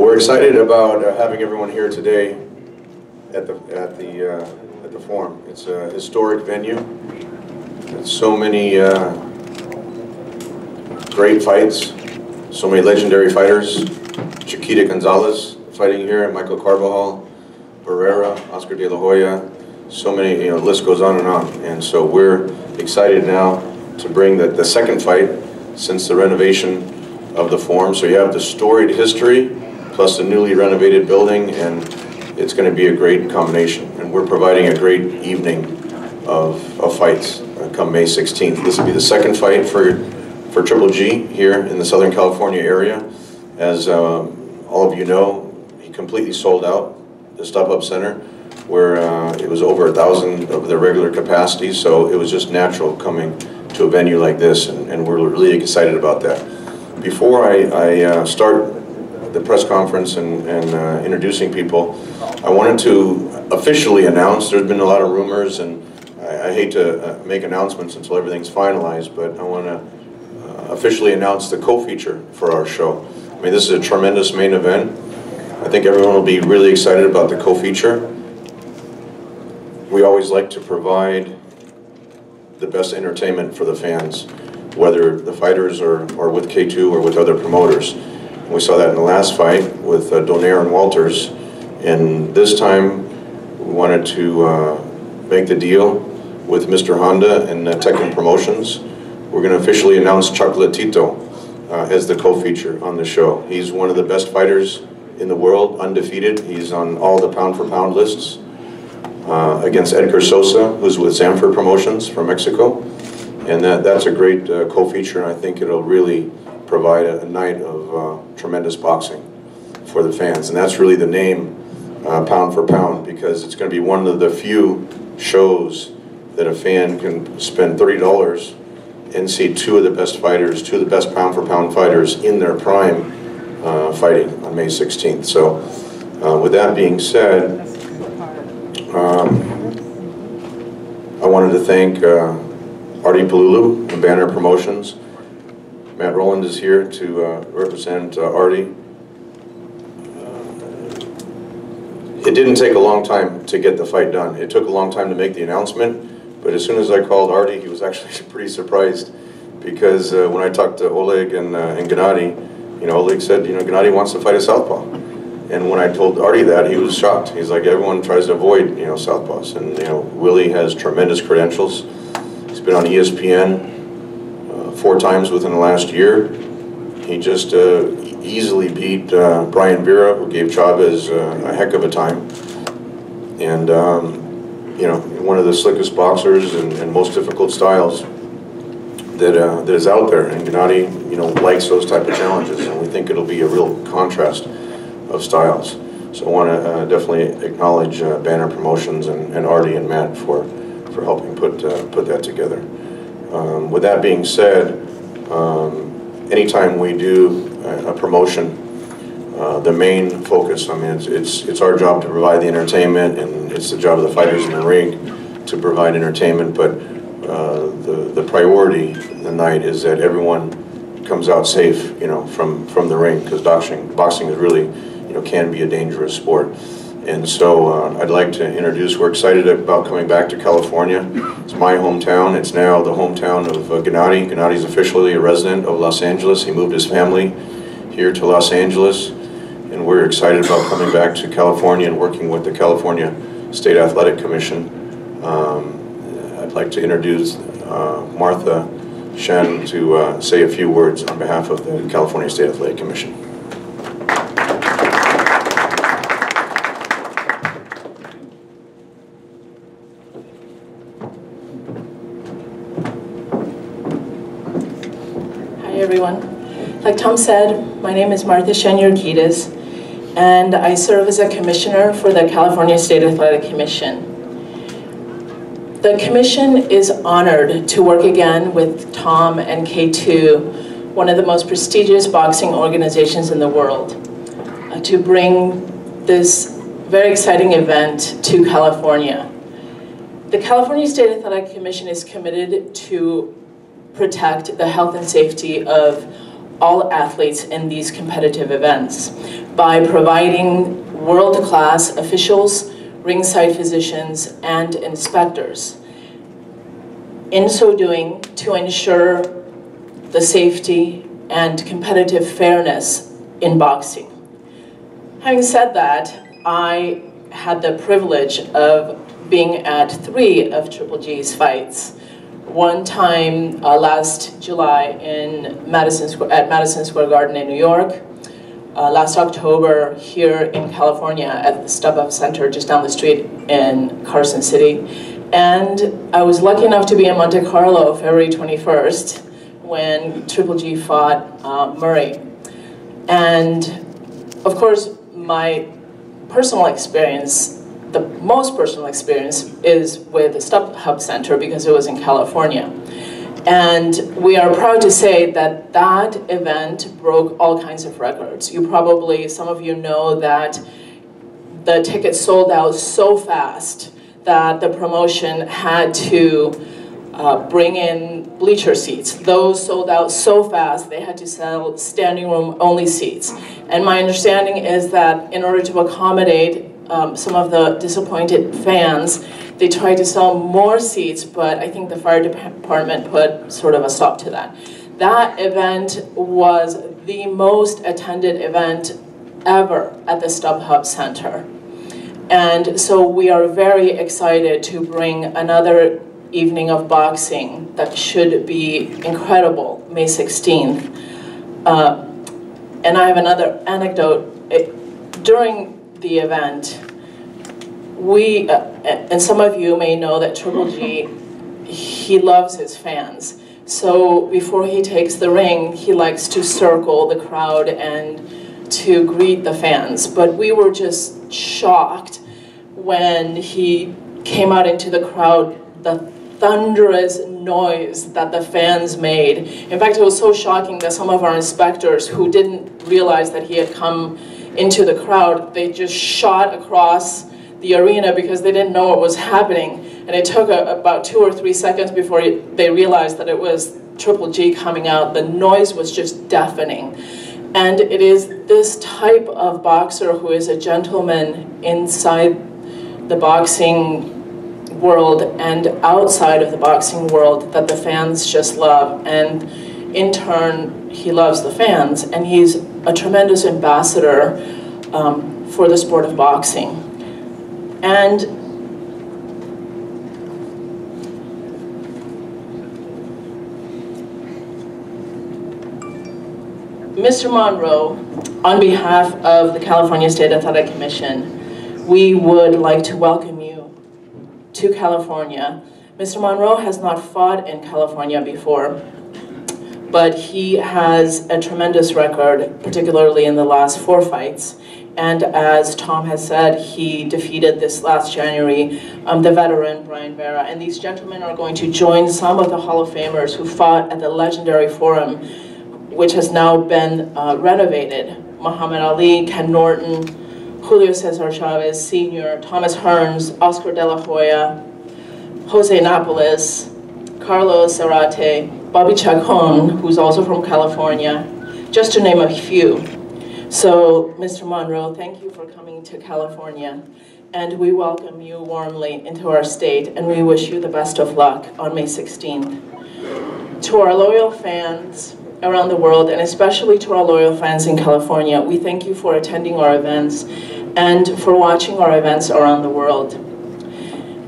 Well, we're excited about having everyone here today at the Forum. It's a historic venue. It's so many great fights, so many legendary fighters. Chiquita Gonzalez fighting here, Michael Carbajal, Barrera, Oscar De La Hoya. So many, the list goes on. And so we're excited now to bring the second fight since the renovation of the Forum. So you have the storied history plus the newly renovated building, and it's going to be a great combination. And we're providing a great evening of fights come May 16th. This will be the second fight for Triple G here in the Southern California area. As all of you know, he completely sold out the StubHub Center, where it was over 1,000 of their regular capacity, so it was just natural coming to a venue like this, and we're really excited about that. Before I start the press conference and introducing people, I wanted to officially announce, there's been a lot of rumors, and I hate to make announcements until everything's finalized, but I want to officially announce the co-feature for our show. I mean, this is a tremendous main event. I think everyone will be really excited about the co-feature. We always like to provide the best entertainment for the fans, whether the fighters are with K2 or with other promoters. We saw that in the last fight with Donaire and Walters, and this time we wanted to make the deal with Mr. Honda and Tekken Promotions. We're going to officially announce Chocolatito as the co-feature on the show. He's one of the best fighters in the world, undefeated. He's on all the pound-for-pound lists against Edgar Sosa, who's with Zamfir Promotions from Mexico. And that's a great co-feature, and I think it'll really provide a night of tremendous boxing for the fans. And that's really the name, pound for pound, because it's going to be one of the few shows that a fan can spend $30 and see two of the best fighters, two of the best pound for pound fighters in their prime fighting on May 16th. So with that being said, I wanted to thank Artie Palulu and Banner Promotions. Matt Rowland is here to represent Artie. It didn't take a long time to get the fight done. It took a long time to make the announcement, but as soon as I called Artie, he was actually pretty surprised, because when I talked to Oleg and Gennady, Oleg said, Gennady wants to fight a southpaw. And when I told Artie that, he was shocked. He's like, everyone tries to avoid, southpaws. And, Willie has tremendous credentials. He's been on ESPN 4 times within the last year. He just easily beat Brian Vera, who gave Chavez a heck of a time. And, one of the slickest boxers and most difficult styles that is out there. And Gennady, likes those type of challenges. And we think it'll be a real contrast of styles. So I want to definitely acknowledge Banner Promotions and Artie and Matt for helping put that together. With that being said, anytime we do a promotion, the main focus, it's our job to provide the entertainment, and it's the job of the fighters in the ring to provide entertainment, but the priority of the night is that everyone comes out safe, from the ring, because boxing is really, can be a dangerous sport. And so I'd like to introduce, we're excited about coming back to California. It's my hometown. It's now the hometown of Gennady. Gennady's officially a resident of Los Angeles. He moved his family here to Los Angeles, and we're excited about coming back to California and working with the California State Athletic Commission. I'd like to introduce Martha Shen to say a few words on behalf of the California State Athletic Commission. Everyone. Like Tom said, my name is Martha Shen-Yorkides, and I serve as a commissioner for the California State Athletic Commission. The commission is honored to work again with Tom and K2, one of the most prestigious boxing organizations in the world, to bring this very exciting event to California. The California State Athletic Commission is committed to protect the health and safety of all athletes in these competitive events. by providing world-class officials, ringside physicians, and inspectors. In so doing, to ensure the safety and competitive fairness in boxing. Having said that, I had the privilege of being at 3 of Triple G's fights. One time last July at Madison Square Garden in New York, last October here in California at the StubHub Center just down the street in Carson City. And I was lucky enough to be in Monte Carlo February 21st when Triple G fought Murray. And of course, my personal experience, the most personal experience, is with the StubHub Center because it was in California. And we are proud to say that that event broke all kinds of records. You probably, some of you know that the tickets sold out so fast that the promotion had to bring in bleacher seats. Those sold out so fast, they had to sell standing room only seats. And my understanding is that in order to accommodate some of the disappointed fans, they tried to sell more seats, but I think the fire department put sort of a stop to that. That event was the most attended event ever at the StubHub Center. And so we are very excited to bring another evening of boxing that should be incredible, May 16th. And I have another anecdote. During the event, we, and some of you may know that Triple G, he loves his fans. So before he takes the ring, he likes to circle the crowd and to greet the fans. But we were just shocked when he came out into the crowd, the thunderous noise that the fans made. In fact, it was so shocking that some of our inspectors who didn't realize that he had come into the crowd, they just shot across the arena because they didn't know what was happening. And it took about 2 or 3 seconds before they realized that it was Triple G coming out. The noise was just deafening. And it is this type of boxer who is a gentleman inside the boxing world and outside of the boxing world that the fans just love. And in turn, he loves the fans. And he's a tremendous ambassador for the sport of boxing. And Mr. Monroe, on behalf of the California State Athletic Commission, we would like to welcome you to California. Mr. Monroe has not fought in California before, but he has a tremendous record, particularly in the last 4 fights. And as Tom has said, he defeated this last January the veteran Brian Vera. And these gentlemen are going to join some of the Hall of Famers who fought at the legendary Forum, which has now been renovated. Muhammad Ali, Ken Norton, Julio Cesar Chavez Sr., Thomas Hearns, Oscar De La Hoya, Jose Napoles, Carlos Zarate, Bobby Chacon, who's also from California, just to name a few. So, Mr. Monroe, thank you for coming to California, and we welcome you warmly into our state, and we wish you the best of luck on May 16th. To our loyal fans around the world, and especially to our loyal fans in California, we thank you for attending our events and for watching our events around the world.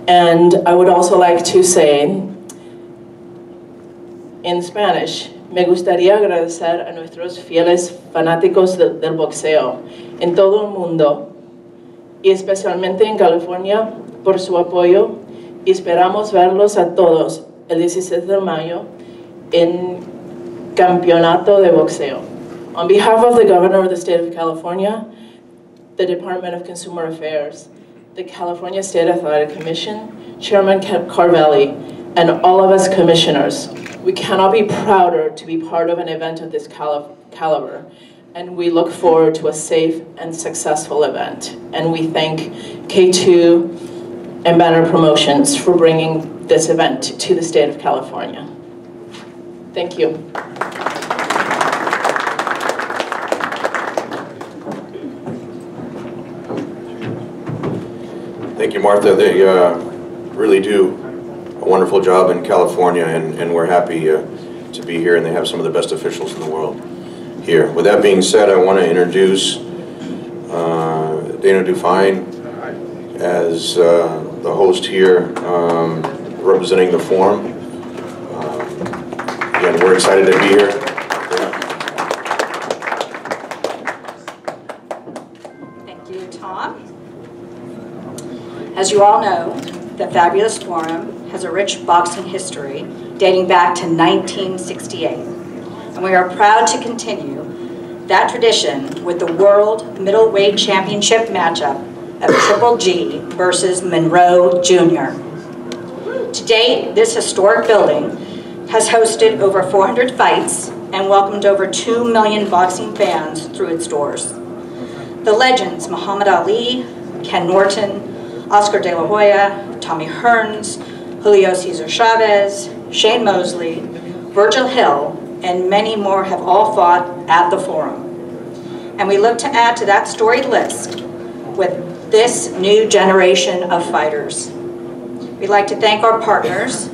And I would also like to say, in Spanish, me gustaría agradecer a nuestros fieles fanáticos del boxeo en todo el mundo y especialmente en California por su apoyo, y esperamos verlos a todos el 16 de mayo en Campeonato de Boxeo. On behalf of the Governor of the State of California, the Department of Consumer Affairs, the California State Athletic Commission, Chairman Carvelli, and all of us commissioners, we cannot be prouder to be part of an event of this caliber, and we look forward to a safe and successful event. And we thank K2 and Banner Promotions for bringing this event to the state of California. Thank you. Thank you, Martha. They really do a wonderful job in California, and we're happy to be here, and they have some of the best officials in the world here. With that being said, I want to introduce Dana Dufine as the host here, representing the forum. Again, we're excited to be here. Thank you, Tom. As you all know, the fabulous forum has a rich boxing history dating back to 1968. And we are proud to continue that tradition with the World Middleweight Championship matchup of Triple G versus Monroe Jr. To date, this historic building has hosted over 400 fights and welcomed over 2 million boxing fans through its doors. The legends Muhammad Ali, Ken Norton, Oscar De La Hoya, Tommy Hearns, Julio Cesar Chavez, Shane Mosley, Virgil Hill, and many more have all fought at the forum. And we look to add to that storied list with this new generation of fighters. We'd like to thank our partners,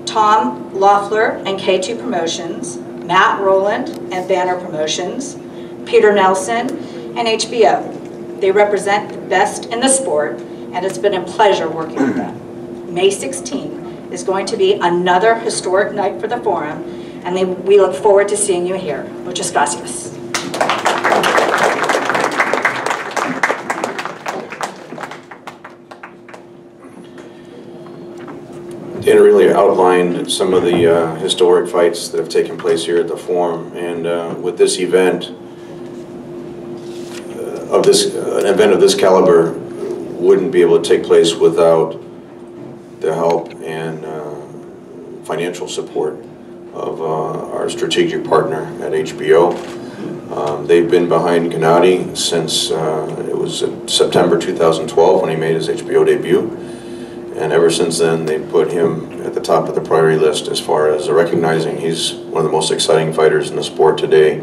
Tom Loeffler and K2 Promotions, Matt Rowland and Banner Promotions, Peter Nelson, and HBO. They represent the best in the sport, and it's been a pleasure working with them. May 16th is going to be another historic night for the forum, and we look forward to seeing you here. Muchas gracias. Dana really outlined some of the historic fights that have taken place here at the forum, and with this event, an event of this caliber wouldn't be able to take place without the help and financial support of our strategic partner at HBO. They've been behind Gennady since it was September 2012 when he made his HBO debut. And ever since then, they put him at the top of the priority list as far as recognizing he's one of the most exciting fighters in the sport today.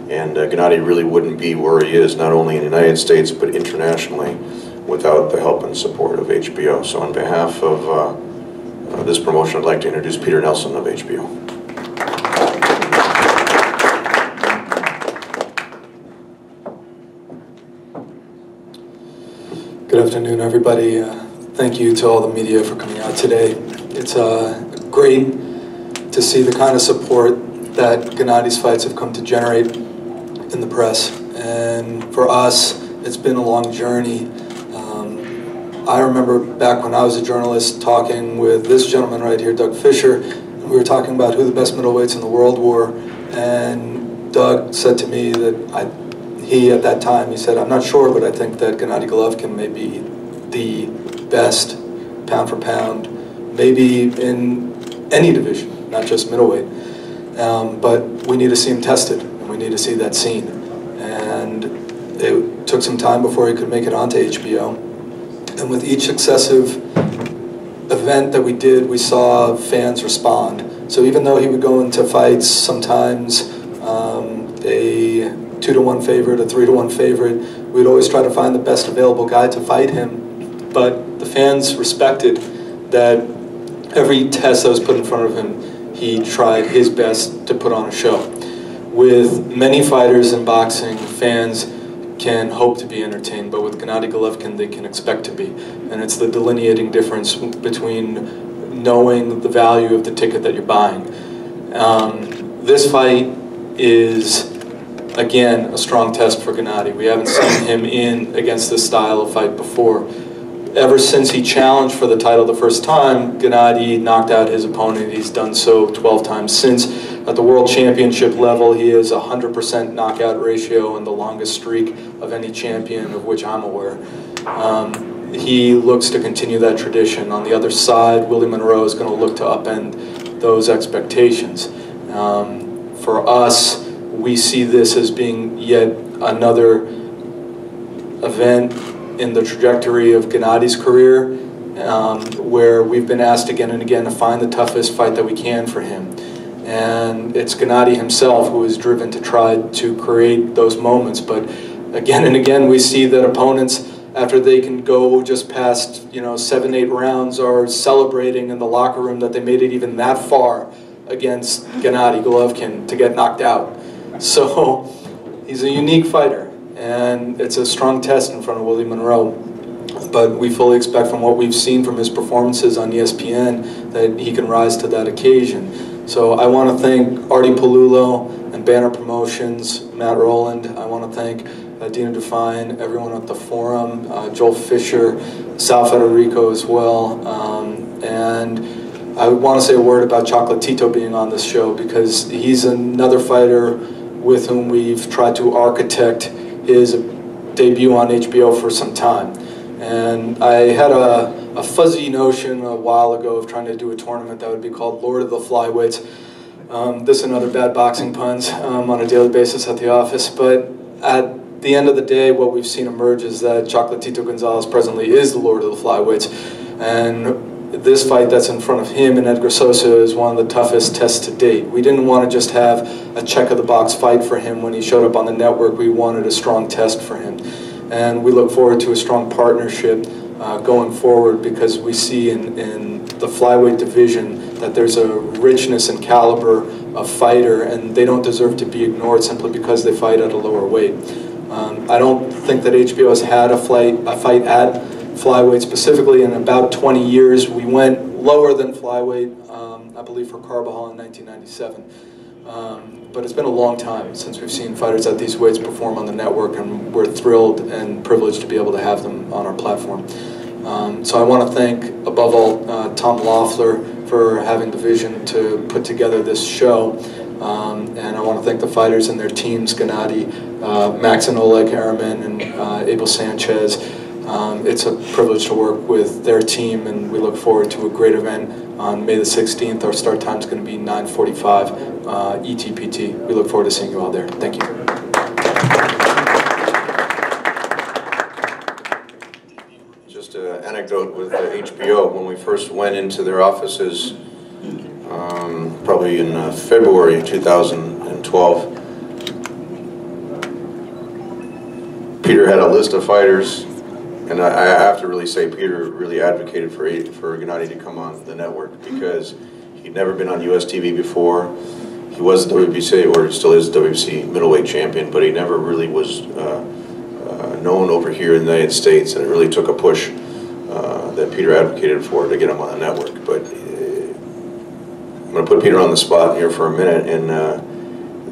And Gennady really wouldn't be where he is, not only in the United States, but internationally, without the help and support of HBO. So on behalf of this promotion, I'd like to introduce Peter Nelson of HBO. Good afternoon, everybody. Thank you to all the media for coming out today. It's great to see the kind of support that Gennady's fights have come to generate in the press. And for us, it's been a long journey. I remember back when I was a journalist talking with this gentleman right here, Doug Fisher, and we were talking about who the best middleweights in the world were. And Doug said to me that he at that time, he said, "I'm not sure, but I think that Gennady Golovkin may be the best pound for pound, maybe in any division, not just middleweight. But we need to see him tested, and we need to see that scene." And it took some time before he could make it onto HBO. And with each successive event that we did, we saw fans respond. So even though he would go into fights, sometimes a 2-to-1 favorite, a 3-to-1 favorite, we'd always try to find the best available guy to fight him. But the fans respected that every test that was put in front of him, he tried his best to put on a show. With many fighters in boxing, fans can hope to be entertained, but with Gennady Golovkin, they can expect to be. And it's the delineating difference between knowing the value of the ticket that you're buying. This fight is, again, a strong test for Gennady. We haven't seen him in against this style of fight before. Ever since he challenged for the title the first time, Gennady knocked out his opponent. He's done so 12 times since. At the World Championship level, he has a 100% knockout ratio and the longest streak of any champion of which I'm aware. He looks to continue that tradition. On the other side, Willie Monroe is going to look to upend those expectations. For us, we see this as being yet another event in the trajectory of Gennady's career, where we've been asked again and again to find the toughest fight that we can for him. And it's Gennady himself who is driven to try to create those moments. But again and again, we see that opponents after they can go just past, 7, 8 rounds, are celebrating in the locker room that they made it even that far against Gennady Golovkin to get knocked out. So he's a unique fighter, and it's a strong test in front of Willie Monroe. But we fully expect from what we've seen from his performances on ESPN that he can rise to that occasion. So I want to thank Artie Palulo and Banner Promotions, Matt Rowland. I want to thank Dina Define, everyone at the forum, Joel Fisher, Sal Federico as well. And I want to say a word about Chocolatito being on this show, because he's another fighter with whom we've tried to architect his debut on HBO for some time. And I had a fuzzy notion a while ago of trying to do a tournament that would be called Lord of the Flyweights. This and other bad boxing puns on a daily basis at the office. But at the end of the day, what we've seen emerge is that Chocolatito Gonzalez presently is the Lord of the Flyweights. And this fight that's in front of him and Edgar Sosa is one of the toughest tests to date. We didn't want to just have a check-of-the-box fight for him when he showed up on the network. We wanted a strong test for him. And we look forward to a strong partnership going forward, because we see in the flyweight division that there's a richness and caliber of fighter, and they don't deserve to be ignored simply because they fight at a lower weight. I don't think that HBO has had a fight at flyweight specifically in about 20 years. We went lower than flyweight, I believe, for Carbajal in 1997. But it's been a long time since we've seen fighters at these weights perform on the network, and we're thrilled and privileged to be able to have them on our platform. So I want to thank, above all, Tom Loeffler for having the vision to put together this show. And I want to thank the fighters and their teams, Gennady, Max and Oleg Araman, and Abel Sanchez. It's a privilege to work with their team, and we look forward to a great event on May the 16th. Our start time is going to be 9:45 ETPT. We look forward to seeing you all there. Thank you. Just an anecdote with HBO. When we first went into their offices, probably in February 2012, Peter had a list of fighters. And I have to really say, Peter really advocated for Gennady to come on the network, because he'd never been on US TV before. He was the WBC, or still is the WBC Middleweight Champion, but he never really was known over here in the United States, and it really took a push that Peter advocated for to get him on the network. But I'm going to put Peter on the spot here for a minute, and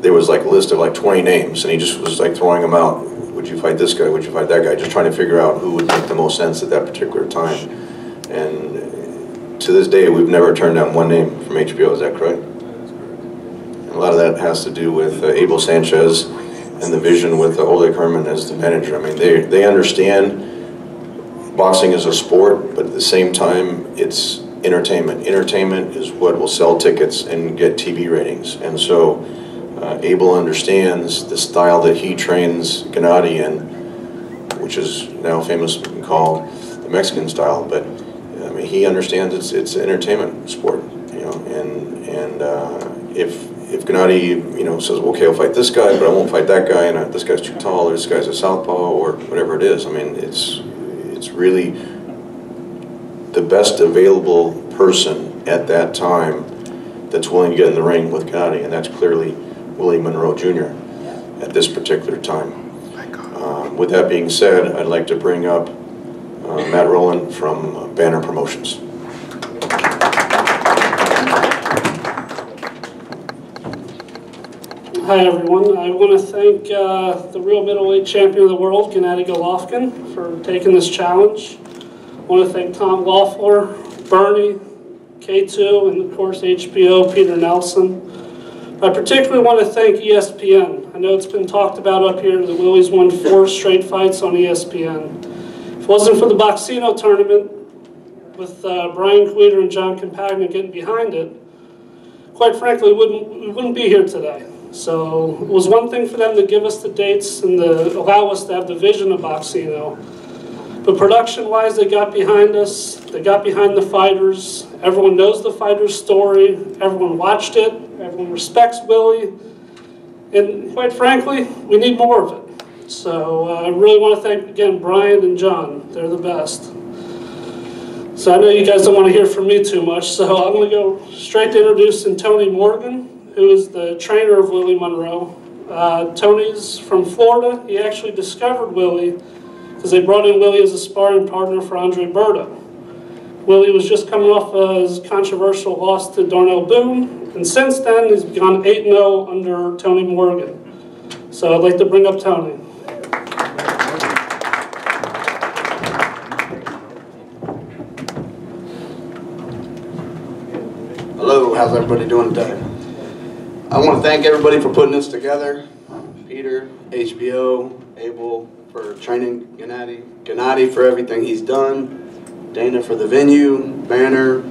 there was like a list of like 20 names, and he just was like throwing them out. Would you fight this guy? Would you fight that guy? Just trying to figure out who would make the most sense at that particular time. And to this day, we've never turned down one name from HBO. Is that correct? And a lot of that has to do with Abel Sanchez and the vision with Oleg Herman as the manager. I mean, they understand boxing is a sport, but at the same time, it's entertainment. Entertainment is what will sell tickets and get TV ratings. And so Abel understands the style that he trains Gennady in, which is now famously called the Mexican style. But I mean, he understands it's an entertainment sport, and if Gennady, says, okay, I'll fight this guy, but I won't fight that guy, and this guy's too tall, or this guy's a southpaw, or whatever it is. I mean, it's really the best available person at that time that's willing to get in the ring with Gennady, and that's clearly Willie Monroe Jr. at this particular time. With that being said, I'd like to bring up Matt Rowland from Banner Promotions. Hi everyone. I want to thank the real middleweight champion of the world, Gennady Golovkin, for taking this challenge. I want to thank Tom Loeffler, Bernie, K2, and of course HBO, Peter Nelson. I particularly want to thank ESPN. I know it's been talked about up here that Willie's won 4 straight fights on ESPN. If it wasn't for the Boxino tournament, with Brian Queter and John Campagna getting behind it, quite frankly, we wouldn't be here today. So it was one thing for them to give us the dates and allow us to have the vision of Boxino. But production-wise, they got behind us. They got behind the fighters. Everyone knows the fighter's story. Everyone watched it. Everyone respects Willie. And quite frankly, we need more of it. So I really want to thank, again, Brian and John. They're the best. So I know you guys don't want to hear from me too much, so I'm going to go straight to introducing Tony Morgan, who is the trainer of Willie Monroe. Tony's from Florida. He actually discovered Willie because they brought in Willie as a sparring partner for Andre Berto. Willie was just coming off his controversial loss to Darnell Boone, and since then he's gone 8-0 under Tony Morgan. So I'd like to bring up Tony. Hello, how's everybody doing today? I want to thank everybody for putting this together. Peter, HBO, Abel for training Gennady for everything he's done, Dana for the venue, Banner,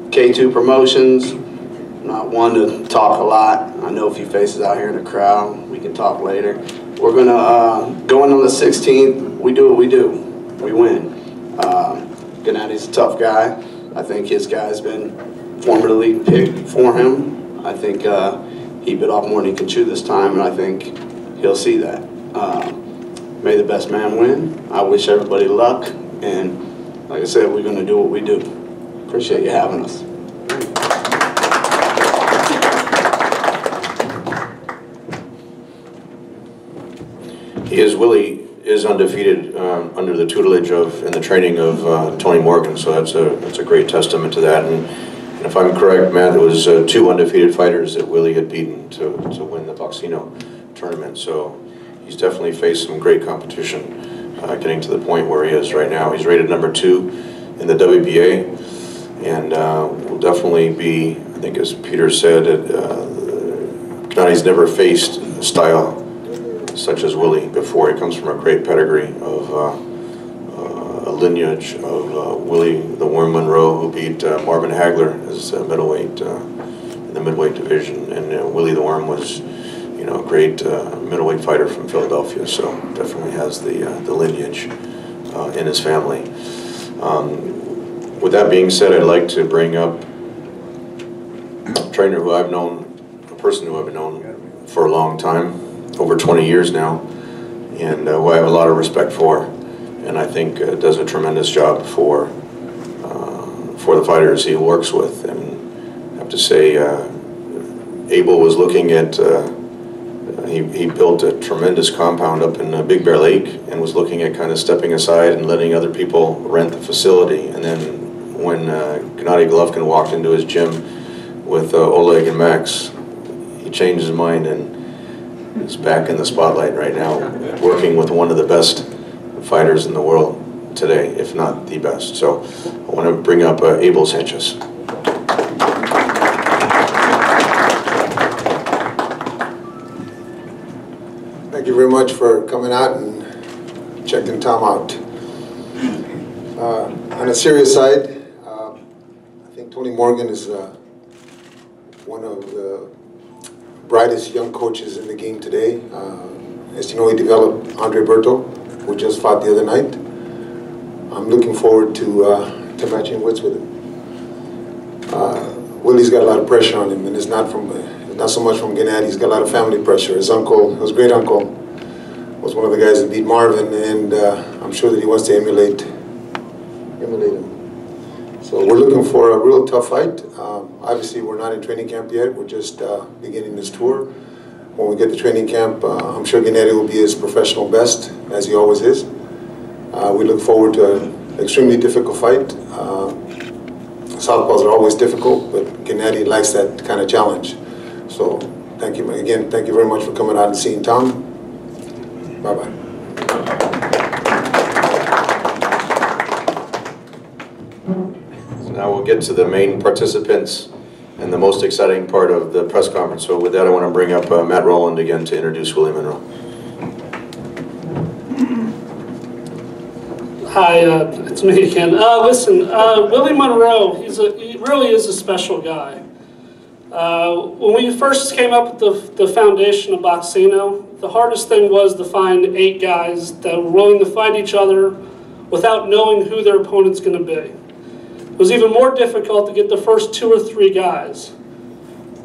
K2 Promotions. I'm not one to talk a lot. I know a few faces out here in the crowd. We can talk later. We're going to go in on the 16th. We do what we do. We win. Gennady's a tough guy. I think his guy's been formally picked for him. I think he bit off more than he can chew this time, and I think he'll see that. May the best man win. I wish everybody luck, and like I said, we're going to do what we do. Appreciate you having us. Willie is undefeated under the tutelage of and the training of Tony Morgan, so that's a great testament to that. And if I'm correct, Matt, it was 2 undefeated fighters that Willie had beaten to win the Boxino tournament. So he's definitely faced some great competition, getting to the point where he is right now. He's rated #2 in the WBA, and will definitely be, I think as Peter said, Gennady's never faced a style such as Willie before. He comes from a great pedigree of a lineage of Willie the Worm Monroe, who beat Marvin Hagler as middleweight in the middleweight division, and Willie the Worm was, you know, a great middleweight fighter from Philadelphia. So definitely has the lineage in his family. With that being said, I'd like to bring up a trainer who I've known, a person who I've known for a long time, over 20 years now, and who I have a lot of respect for, and I think does a tremendous job for the fighters he works with. And I have to say, Abel was looking at, he built a tremendous compound up in Big Bear Lake, and was looking at kind of stepping aside and letting other people rent the facility. And then when Gennady Golovkin walked into his gym with Oleg and Max, he changed his mind, and he's back in the spotlight right now, working with one of the best fighters in the world today, if not the best. So I want to bring up Abel Sanchez. Thank you very much for coming out and checking Tom out. On a serious side, I think Tony Morgan is one of the brightest young coaches in the game today. As you know, he developed Andre Berto, who just fought the other night. I'm looking forward to matching wits with him. Willie's got a lot of pressure on him, and it's not so much from Gennady. He's got a lot of family pressure. His uncle, his great uncle, was one of the guys that beat Marvin, and I'm sure that he wants to emulate him. So we're looking for a real tough fight. Obviously, we're not in training camp yet. We're just beginning this tour. When we get to training camp, I'm sure Gennady will be his professional best, as he always is. We look forward to an extremely difficult fight. Southpaws are always difficult, but Gennady likes that kind of challenge. So thank you again. Thank you very much for coming out and seeing Tom. Bye-bye. Now we'll get to the main participants and the most exciting part of the press conference. So with that, I want to bring up Matt Rowland again to introduce Willie Monroe. Hi, it's me again. Listen, Willie Monroe, he really is a special guy. When we first came up with the foundation of Boxino, the hardest thing was to find 8 guys that were willing to fight each other without knowing who their opponent's going to be. It was even more difficult to get the first 2 or 3 guys.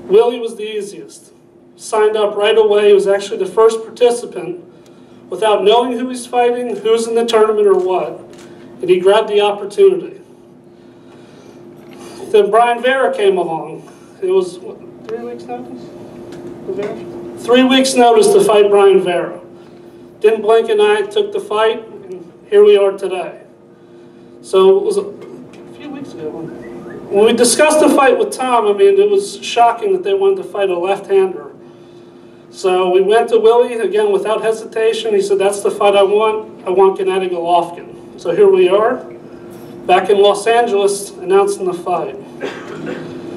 Willie was the easiest. Signed up right away. He was actually the first participant without knowing who he's fighting, who's in the tournament or what. And he grabbed the opportunity. Then Brian Vera came along. It was, what, 3 weeks notice? 3 weeks notice to fight Brian Vera. Didn't blink an eye, took the fight, and here we are today. So it was a few weeks ago. When we discussed the fight with Tom, I mean, it was shocking that they wanted to fight a left-hander. So we went to Willie, again, without hesitation. He said, that's the fight I want. I want Gennady Golovkin. So here we are, back in Los Angeles, announcing the fight.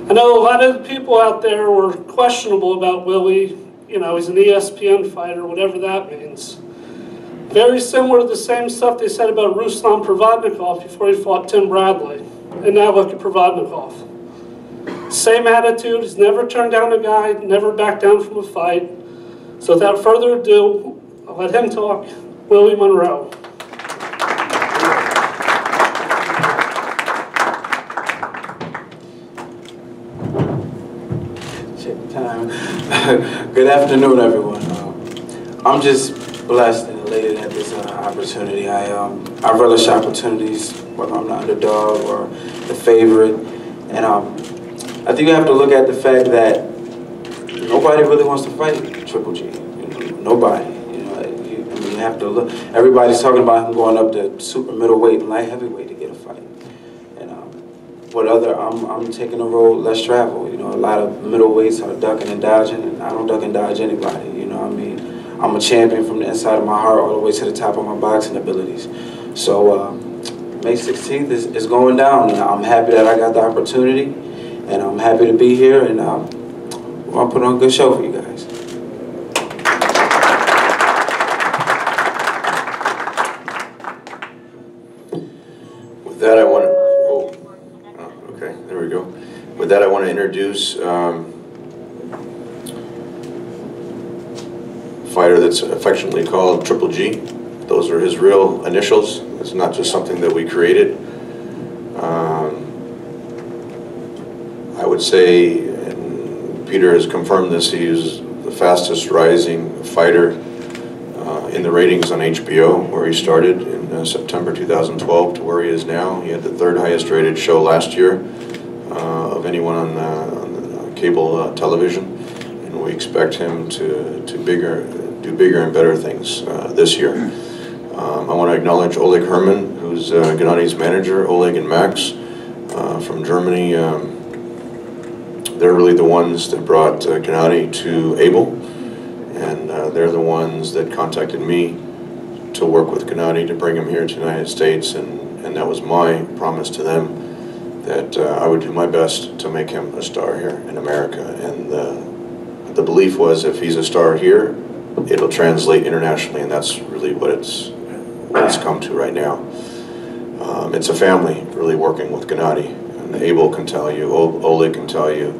I know a lot of the people out there were questionable about Willie. You know, he's an ESPN fighter, whatever that means. Very similar to the same stuff they said about Ruslan Provodnikov before he fought Tim Bradley. And now look at Provodnikov. Same attitude, he's never turned down a guy, never backed down from a fight. So without further ado, I'll let him talk. Willie Monroe. Check time. Good afternoon, everyone. I'm just blessed and elated at this opportunity. I relish opportunities, whether I'm the underdog or the favorite. And I think you have to look at the fact that nobody really wants to fight Triple G. Nobody. You have to look. Everybody's talking about him going up to super middleweight and light heavyweight to get a fight. And I'm taking a road less traveled. You know, a lot of middleweights are ducking and dodging, and I don't duck and dodge anybody. You know what I mean? I'm a champion from the inside of my heart all the way to the top of my boxing abilities. So May 16th is going down, and I'm happy that I got the opportunity, and I'm happy to be here, and I'll put on a good show for you guys. With that, I want to. Oh, okay, there we go. With that, I want to introduce fighter that's affectionately called Triple G. Those are his real initials. It's not just something that we created. I would say, and Peter has confirmed this, he's the fastest rising fighter in the ratings on HBO, where he started in September 2012 to where he is now. He had the 3rd highest rated show last year of anyone on cable television, and we expect him to do bigger and better things this year. I want to acknowledge Oleg Herman, who's Gennady's manager, Oleg and Max from Germany. They're really the ones that brought Gennady to Abel, and they're the ones that contacted me to work with Gennady to bring him here to the United States, and that was my promise to them that I would do my best to make him a star here in America. And the belief was, if he's a star here, it'll translate internationally, and that's really what it's come to right now. It's a family really working with Gennady, and Abel can tell you, Oleg can tell you,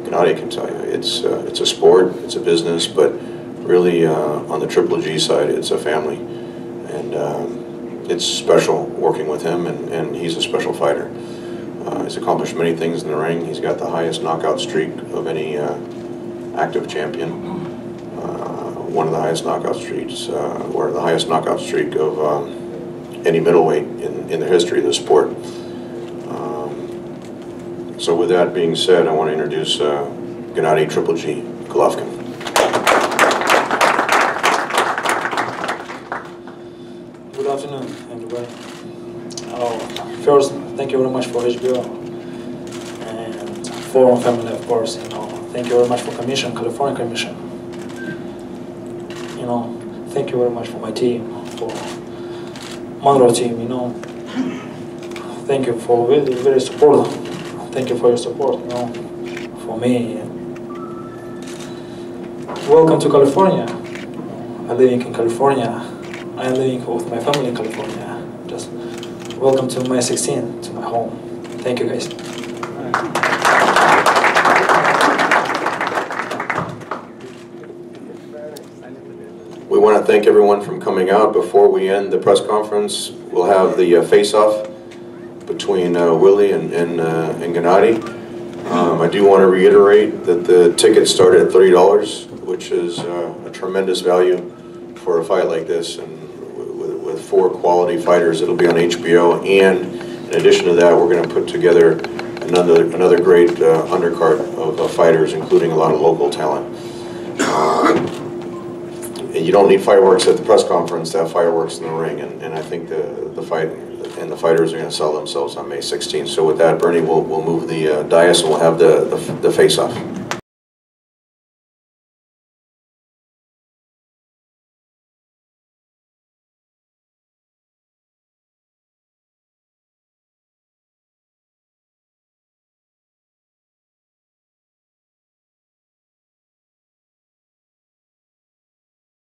Gennady can tell you. It's a sport, it's a business, but really on the Triple G side, it's a family, and it's special working with him, and he's a special fighter. He's accomplished many things in the ring. He's got the highest knockout streak of any active champion. One of the highest knockout streaks, or the highest knockout streak of any middleweight in the history of the sport. So with that being said, I want to introduce Gennady Triple G Golovkin. Good afternoon, everybody. First, thank you very much for HBO and Forum Family, of course. Thank you very much for California Commission. Thank you very much for my team, for Monroe team. Thank you for very support. Thank you for your support. For me. Welcome to California. I'm living in California. I'm living with my family in California. Just welcome to May 16th, to my home. Thank you, guys. We want to thank everyone for coming out. Before we end the press conference, we'll have the face-off between Willie and Gennady. I do want to reiterate that the tickets start at $30, which is a tremendous value for a fight like this, and with 4 quality fighters. It'll be on HBO, and in addition to that, we're going to put together another great undercard of fighters, including a lot of local talent. And you don't need fireworks at the press conference to have fireworks in the ring, and I think the fight and the fighters are going to sell themselves on May 16th. So with that, Bernie will move the dais, and we'll have the face-off.